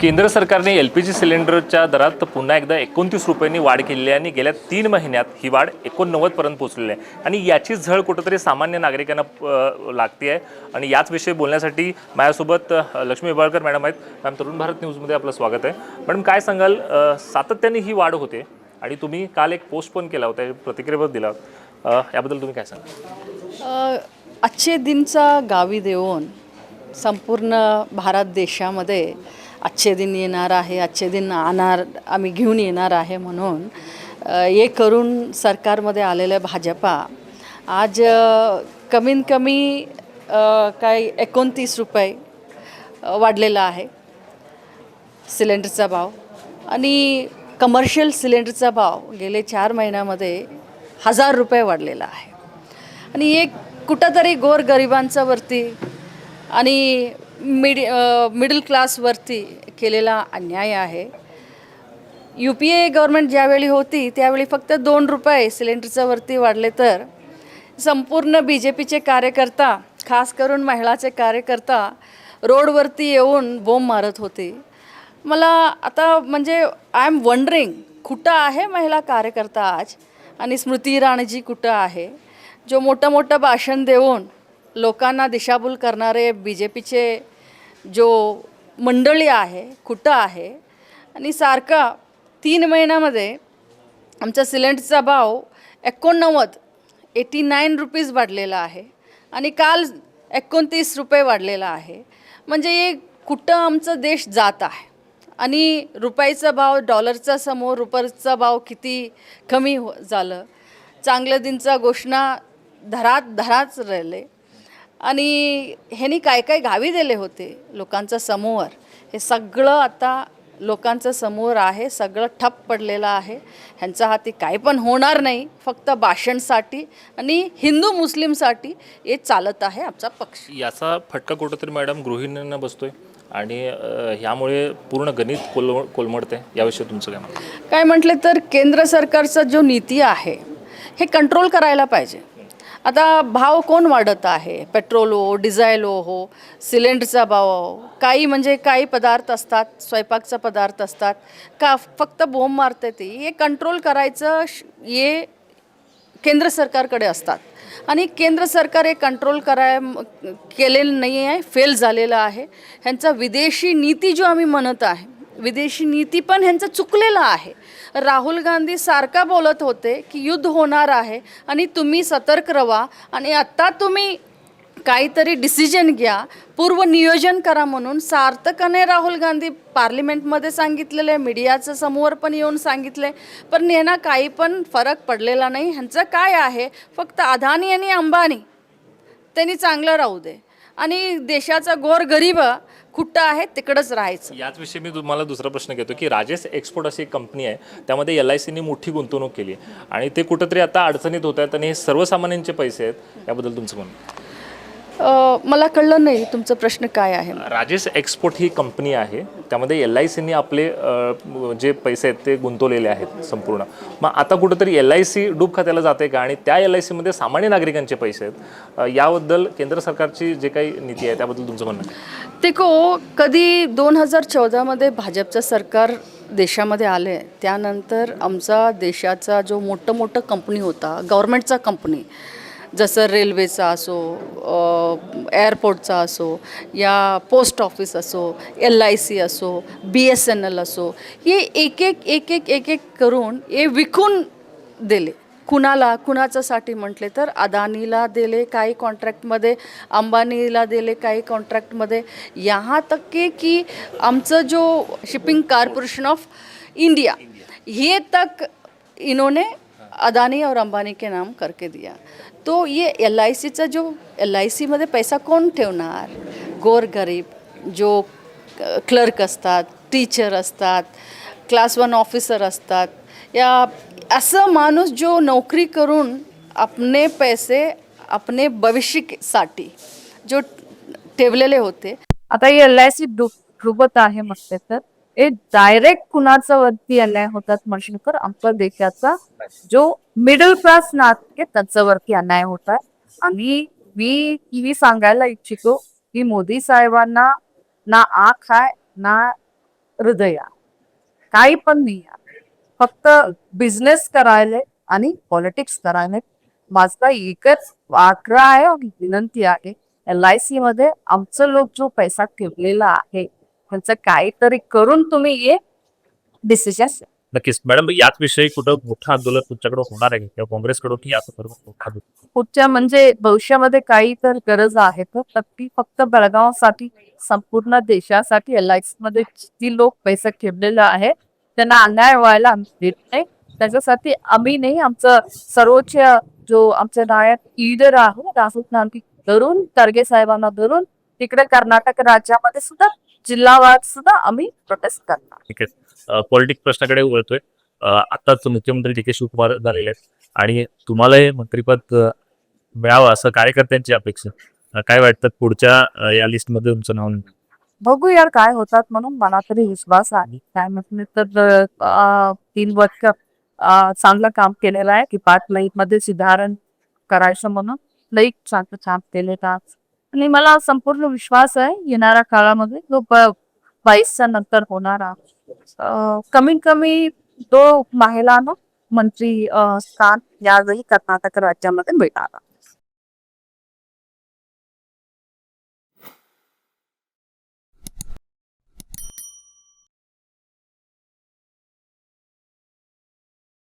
केंद्र सरकारने LPG सिलेंडरच्या दरात पुन्हा एकदा 29 रुपयांनी वाढ केलेली आहे आणि गेल्या 3 महिन्यात ही वाढ 89 पर्यंत पोहोचलेली आहे आणि याची झळ कुठेतरी सामान्य नागरिकांना लागते आहे। आणि याच विषयी बोलण्यासाठी माझ्यासोबत लक्ष्मी हेब्बाळकर मॅडम आहेत। मॅम, तरुण भारत न्यूजमध्ये आपलं स्वागत आहे। मॅडम, काय सांगाल, सातत्याने ही वाढ होते आणि तुम्ही काल एक पोस्ट पण केला होता, प्रतिक्रियावर दिला होता, याबद्दल तुम्ही काय सांगाल? आजचे दिनचा गावी देऊन संपूर्ण भारत देशामध्ये आजचे दिन येणार आहे, आजचे दिन आम्ही घेऊन येणार आहे म्हणून हे करून सरकारमध्ये आलेलं भाजपा आज कमीत कमी काय 29 रुपये वाढलेला आहे सिलेंडरचा भाव। आणि कमर्शियल सिलेंडरचा भाव गेले 4 महिन्यामध्ये 1000 रुपये वाढलेला आहे। आणि एक कुठंतरी गोरगरिबांचा वरती आणि मिडल क्लासवरती केलेला अन्याय आहे। UPA गव्हर्नमेंट ज्यावेळी होती त्यावेळी फक्त 2 रुपये सिलेंडरच्या वरती वाढले, तर संपूर्ण BJPचे कार्यकर्ता, खास करून महिलाचे कार्यकर्ता रोडवरती येऊन बोंब मारत होते। मला आता म्हणजे आय एम वंडरिंग, कुठं आहे महिला कार्यकर्ता आज, आणि स्मृती इराणीजी कुठं आहे, जो मोठं भाषण देऊन लोकांना दिशाभूल करणारे BJPचे जो मंडळी आहे कुठं आहे। आणि सारखा 3 महिन्यामध्ये आमचा सिलेंडरचा भाव 89 रुपीज वाढलेला आहे आणि काल 29 रुपये वाढलेला आहे। म्हणजे हे कुठं आमचं देश जात आहे। आणि रुपयाचा भाव डॉलरचा समोर रुपयाचा भाव किती कमी झालं, चांगल्या दिनचा घोषणा धराच राहिले। आणि ह्यांनी काय गावी दिले होते लोकांच्या समोर, हे सगळं आता लोकांच्या समोर आहे, सगळं ठप्प पडलेलं आहे। ह्यांच्या हाती काय पण होणार नाही, फक्त भाषणसाठी आणि हिंदू मुस्लिमसाठी हे चालत आहे आमचा पक्ष। याचा फटका कुठंतरी मॅडम गृहिणींना बसतोय आणि ह्यामुळे पूर्ण गणित कोलमडते, याविषयी तुमचं काय म्हटले तर केंद्र सरकारचा जो नीती आहे हे कंट्रोल करायला पाहिजे। आता भाव कोण वाढत आहे, पेट्रोल हो, डिझेल हो, सिलेंडरचा भाव हो, काही पदार्थ असतात, स्वयंपाकचा पदार्थ असतात का फक्त बोंब मारते ते, हे कंट्रोल करायचं हे केंद्र सरकारकडे असतात। आणि केंद्र सरकार हे कंट्रोल केलेलं नाही आहे, फेल झालेलं आहे। ह्यांचा विदेशी नीती जो आम्ही म्हणत आहे, विदेशी नीती पण ह्यांचं चुकलेलं आहे। राहुल गांधी सारखा बोलत होते की युद्ध होणार आहे आणि तुम्ही सतर्क रहा आणि आत्ता तुम्ही काहीतरी डिसिजन घ्या, पूर्व नियोजन करा म्हणून सार्थकाने राहुल गांधी पार्लिमेंटमध्ये सांगितलेले, मीडियाच्या समोर पण येऊन सांगितले, पण यांना काही पण फरक पडलेला नाही। ह्यांचं काय आहे, फक्त अदानी आणि अंबानी त्यांनी चांगलं राहू दे आणि देशाचा गोरगरीब कुठं आहे तिकडंच राहायचं। याच विषयी मी तुम्हाला दुसरा प्रश्न घेतो की राजेश एक्सपोर्ट अशी एक कंपनी आहे, त्यामध्ये LICने मोठी गुंतवणूक केली आणि ते कुठंतरी आता अडचणीत होत आहेत आणि हे सर्वसामान्यांचे पैसे आहेत, याबद्दल तुमचं म्हणणं? मला कळलं नाही तुमचा प्रश्न काय आहे। राजेश एक्सपोर्ट ही कंपनी आहे, त्यामध्ये LICने आपले जे पैसे आहेत ते गुंतवलेले आहेत संपूर्ण। मग आता कुठंतरी LIC डूब खात्याला जाते का आणि त्या LICमध्ये सामान्य नागरिकांचे पैसे आहेत, याबद्दल केंद्र सरकारची जे काही नीती आहे त्याबद्दल तुमचं म्हणणं? देखो, कधी 2014मध्ये भाजपचं सरकार देशामध्ये आले, त्यानंतर आमचा देशाचा जो मोठं कंपनी होता, गव्हर्नमेंटचा कंपनी, जसं रेल्वेचा असो, एअरपोर्टचा असो, या पोस्ट ऑफिस असो, LIC असो, BSNL असो, हे एक करून हे विकून दिले। कुणाच्यासाठी म्हटले तर अदानीला दिले काही कॉन्ट्रॅक्टमध्ये, अंबानीला दिले काही कॉन्ट्रॅक्टमध्ये, यहाँ तक की आमचं जो शिपिंग कॉर्पोरेशन ऑफ इंडिया, ये तक इन्होंने अदानी और अंबानी के नाम करके दिया। तो ये LICचा जो LICमध्ये पैसा कोण ठेवणार? गोरगरीब जो क्लर्क असतात, टीचर असतात, क्लास 1 ऑफिसर असतात, या असं माणूस जो नोकरी करून अपने पैसे अपने भविष्यासाठी जो ठेवलेले होते, आता हे LIC डुबत आहे म्हटले तर हे डायरेक्ट कुणाचा वरती अन्याय होतात म्हटलं तर आमच्या देशाचा जो मिडल क्लास नागरिक त्यांच्यावरती अन्याय होत आहे। आणि मी सांगायला इच्छितो की मोदी साहेबांना ना आँख आहे ना हृदय आहे. काही पण नाही आहे. फक्त बिझनेस करायला आणि पॉलिटिक्स करायला. माझा एकच आग्रह आहे आणि विनंती आहे, LIC मध्ये आमचं लोक जो पैसा ठेवलेला आहे त्यांचं काहीतरी करून तुम्ही ये डिसिजन. नक्कीच मॅडम, याच विषयी कुठं मोठं आंदोलन तुमच्याकडे होणार आहे किंवा काँग्रेसकडूनही असं सर्व मोठं आंदोलन? पुढच्या म्हणजे भविष्यामध्ये काही तर गरज आहे तर ती फक्त बेळगावसाठी संपूर्ण देशासाठी LIC मध्ये जी लोक पैसा ठेवलेला आहे त्यांना अन्याय व्हायला आम्ही देत नाही. त्याच्यासाठी आम्ही नाही, आमचं सर्वोच्च जो आमचे नायक लीडर आहे राहुल गांधी धरून खरगे साहेबांना धरून तिकडे कर्नाटक राज्यामध्ये सुद्धा जिल्हावार सुद्धा आम्ही प्रोटेस्ट करणार. ठीक आहे. पॉलिटिक्स प्रश्नाकडे वळतोय. आताच मुख्यमंत्री DK शिवकुमार झालेले आहेत आणि तुम्हाला हे मंत्रिपद मिळावं असं कार्यकर्त्यांची अपेक्षा. काय वाटतं पुढच्या या लिस्टमध्ये तुमचं नाव नाही? बघू यार काय होतात म्हणून मला तरी विश्वास आहे. काय म्हटलं तर 3 वर्ष चांगलं काम केलेलं आहे की 5 मध्ये सुधारण करायचं म्हणून लई चांगलं काम केलेलं आहे आणि मला संपूर्ण विश्वास आहे येणाऱ्या काळामध्ये जो 22च्या नंतर होणार आहे. कमीत कमी 2 महिलांना मंत्री स्थान यावेळी कर्नाटक राज्यामध्ये मिळणार.